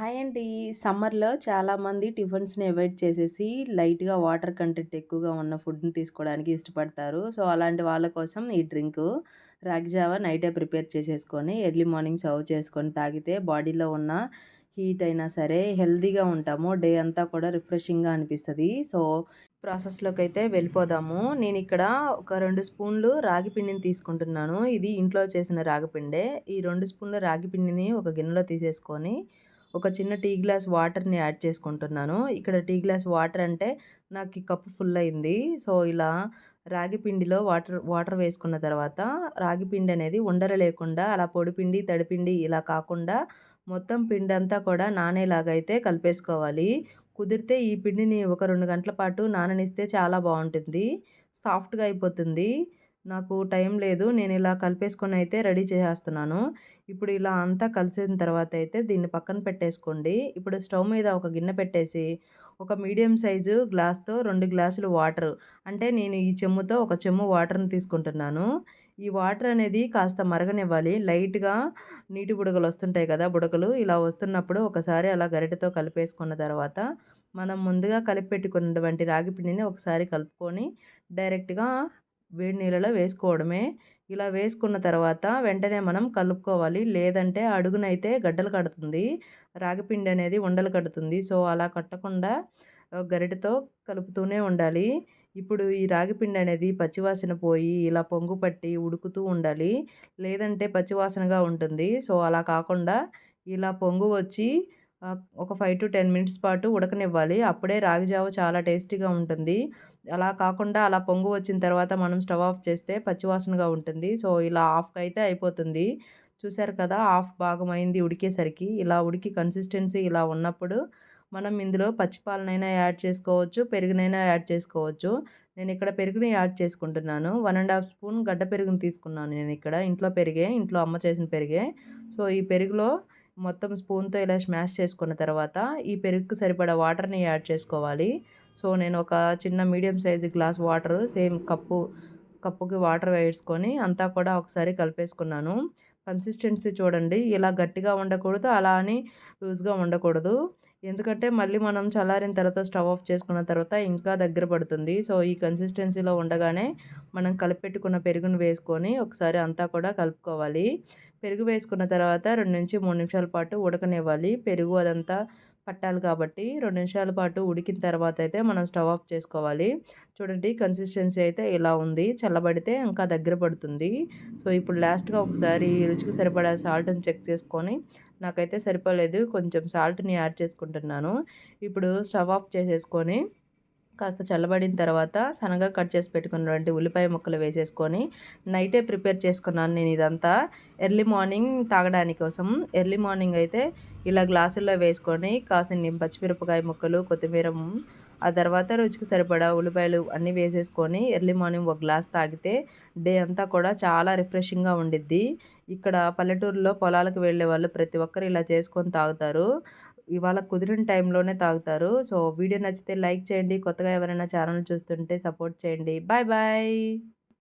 Hi అండి. సమ్మర్‌లో చాలామంది టిఫిన్స్‌ని అవాయిడ్ చేసేసి లైట్‌గా వాటర్ కంటెంట్ ఎక్కువగా ఉన్న ఫుడ్‌ని తీసుకోవడానికి ఇష్టపడతారు. సో, అలాంటి వాళ్ళ కోసం ఈ డ్రింకు రాగి జావ నైటే ప్రిపేర్ చేసేసుకొని ఎర్లీ మార్నింగ్ సర్వ్ చేసుకొని తాగితే బాడీలో ఉన్న హీట్ అయినా సరే హెల్తీగా ఉంటాము. డే అంతా కూడా రిఫ్రెషింగ్‌గా అనిపిస్తది. సో, ప్రాసెస్‌లోకైతే వెళ్ళిపోదాము. నేనిక్కడ ఒక 2 స్పూన్లు రాగి పిండిని తీసుకుంటున్నాను. ఇది ఇంట్లో చేసిన రాగి పిండే. ఈ 2 స్పూన్ల రాగి పిండిని ఒక గిన్నెలో తీసేసుకొని ఒక చిన్న టీ గ్లాస్ వాటర్‌ని యాడ్ చేసుకుంటున్నాను. ఇక్కడ టీ గ్లాస్ వాటర్ అంటే నాకు ఈ కప్పు ఫుల్ అయింది. సో, ఇలా రాగి పిండిలో వాటర్ వేసుకున్న తర్వాత రాగి పిండి అనేది ఉండలు లేకుండా అలా పొడి పిండి, తడిపిండి ఇలా కాకుండా మొత్తం పిండంతా కూడా నానేలాగా అయితే కలిపేసుకోవాలి. కుదిరితే ఈ పిండిని ఒక 2 గంటల పాటు నాననిస్తే చాలా బావుంటుంది. సాఫ్ట్‌గా అయిపోతుంది. నాకు టైం లేదు. నేనిలా కలిపేసుకొనైతే రెడీ చేసేస్తున్నాను. ఇప్పుడు ఇలా అంతా కలిసిన తర్వాతయితే దీన్ని పక్కన పెట్టేసుకోండి. ఇప్పుడు స్టవ్ మీద ఒక గిన్నె పెట్టేసి, ఒక మీడియం సైజు గ్లాస్‌తో 2 గ్లాసులు వాటరు, అంటే నేను ఈ చెంబుతో ఒక చెంబు వాటర్‌ని తీసుకుంటున్నాను. ఈ వాటర్ అనేది కాస్త మరగనివ్వాలి. లైట్‌గా నీటి బుడగలొస్తుంటాయి కదా! బుడగలు ఇలా వస్తున్నప్పుడు ఒకసారి అలా గరిటెతో కలిపేసుకున్న తర్వాత, మనం ముందుగా కలిపి పెట్టుకున్నటువంటి రాగి పిండిని ఒకసారి కలుపుకొని డైరెక్ట్‌గా వేడి నీళ్ళలో వేసుకోవడమే. ఇలా వేసుకున్న తర్వాత వెంటనే మనం కలుపుకోవాలి. లేదంటే అడుగునైతే గడ్డలు కడుతుంది. రాగిపిండి అనేది ఉండలు కడుతుంది. సో, అలా కట్టకుండా గరిటెతో కలుపుతూనే ఉండాలి. ఇప్పుడు ఈ రాగిపిండి అనేది పచ్చివాసన పోయి ఇలా పొంగు పట్టి ఉడుకుతూ ఉండాలి. లేదంటే పచ్చివాసనగా ఉంటుంది. సో, అలా కాకుండా ఇలా పొంగు వచ్చి ఒక 5-10 మినిట్స్ పాటు ఉడకనివ్వాలి. అప్పుడే రాగి జావ చాలా టేస్టీగా ఉంటుంది. అలా కాకుండా అలా పొంగు వచ్చిన తర్వాత మనం స్టవ్ ఆఫ్ చేస్తే పచ్చివాసనగా ఉంటుంది. సో, ఇలా హాఫ్‌కైతే అయిపోతుంది. చూసారు కదా! హాఫ్ భాగం అయింది ఉడికేసరికి. ఇలా ఉడికి కన్సిస్టెన్సీ ఇలా ఉన్నప్పుడు మనం ఇందులో పచ్చిపాలనైనా యాడ్ చేసుకోవచ్చు. పెరుగునైనా యాడ్ చేసుకోవచ్చు. నేనిక్కడ పెరుగుని యాడ్ చేసుకుంటున్నాను. 1 ½ స్పూన్ గడ్డ పెరుగుని తీసుకున్నాను నేనిక్కడ. ఇంట్లో పెరిగే. ఇంట్లో అమ్మ చేసిన పెరిగే. సో, ఈ పెరుగులో మొత్తం స్పూన్‌తో ఇలా స్మాష్ చేసుకున్న తర్వాత ఈ పెరుగుకి సరిపడా వాటర్‌ని యాడ్ చేసుకోవాలి. సో, నేను ఒక చిన్న medium size glass water same కప్పుకి వాటర్ వేసుకొని అంతా కూడా ఒకసారి కలిపేసుకున్నాను. కన్సిస్టెన్సీ చూడండి. ఇలా గట్టిగా ఉండకూడదు. అలా అని లూజ్‌గా ఉండకూడదు. ఎందుకంటే మళ్ళీ మనం చల్లారిన తర్వాత స్టవ్ ఆఫ్ చేసుకున్న తర్వాత ఇంకా దగ్గర పడుతుంది. సో, ఈ కన్సిస్టెన్సీలో ఉండగానే మనం కలిపెట్టుకున్న పెరుగును వేసుకొని ఒకసారి అంతా కూడా కలుపుకోవాలి. పెరుగు వేసుకున్న తర్వాత 2-3 నిమిషాల పాటు ఉడకనివ్వాలి. పెరుగు అదంతా పట్టాలి కాబట్టి 2 నిమిషాల పాటు ఉడికిన తర్వాత అయితే మనం స్టవ్ ఆఫ్ చేసుకోవాలి. చూడండి కన్సిస్టెన్సీ అయితే ఇలా ఉంది. చల్లబడితే ఇంకా దగ్గర పడుతుంది. సో, ఇప్పుడు లాస్ట్‌గా ఒకసారి రుచికి సరిపడా సాల్ట్‌ని చెక్ చేసుకొని నాకైతే సరిపోలేదు. కొంచెం సాల్ట్‌ని యాడ్ చేసుకుంటున్నాను. ఇప్పుడు స్టవ్ ఆఫ్ చేసేసుకొని కాస్త చల్లబడిన తర్వాత సన్నగా కట్ చేసి పెట్టుకున్నటువంటి ఉల్లిపాయ ముక్కలు వేసేసుకొని నైటే ప్రిపేర్ చేసుకున్నాను నేను ఇదంతా ఎర్లీ మార్నింగ్ తాగడానికి కోసం. ఎర్లీ మార్నింగ్ అయితే ఇలా గ్లాసుల్లో వేసుకొని కాసిన్ని పచ్చిమిరపకాయ ముక్కలు, కొత్తిమీర, ఆ తర్వాత రుచికి సరిపడా ఉల్లిపాయలు అన్నీ వేసేసుకొని ఎర్లీ మార్నింగ్ ఒక గ్లాస్ తాగితే డే అంతా కూడా చాలా రిఫ్రెషింగ్‌గా ఉండిద్ది. ఇక్కడ పల్లెటూరులో పొలాలకు వెళ్ళేవాళ్ళు ప్రతి ఒక్కరు ఇలా చేసుకొని తాగుతారు. ఇవాళ కుదిరిన టైంలోనే తాగుతారు. సో, వీడియో నచ్చితే లైక్ చేయండి. కొత్తగా ఎవరైనా ఛానల్ చూస్తుంటే సపోర్ట్ చేయండి. Bye bye.